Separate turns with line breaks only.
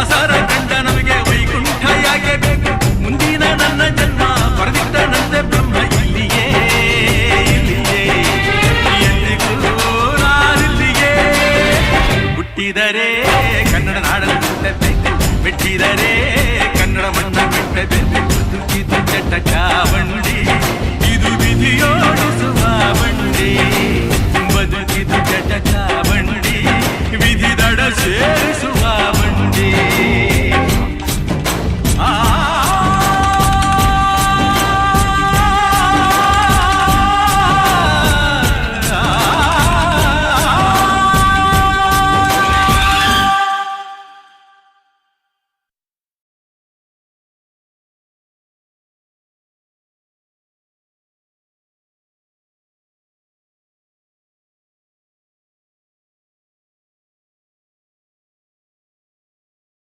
ದಾಸರ ಕಂಡ ನಮಗೆ ವೈಕುಂಠ ಯಾಕೆ ಬೇಕು ಮುಂದಿನ ನನ್ನ ಜನ್ಮ ಬರೆದಿಟ್ಟನಂತೆ ಬ್ರಹ್ಮ ಇಲ್ಲಿಯೇ ಎಂದಿಗೂ ನಾನಿಲ್ಲಿಯೇ ಹುಟ್ಟಿದರೆ ಕನ್ನಡ ನಾಡನ್ನು ಹುಟ್ಟಬೇಕು ಮೆಟ್ಟಿದರೆ ಕನ್ನಡ ಮಣ್ಣ ಬಿಟ್ಟಬೇಕು ಇದು ಚಟ ಚಾವಂಡಿ ಇದು ವಿಧಿಯೋಡಿಸುವ ಬಂಡಿ ಬದುಕಿದು ಚಟ ಚಾವಂಡಿ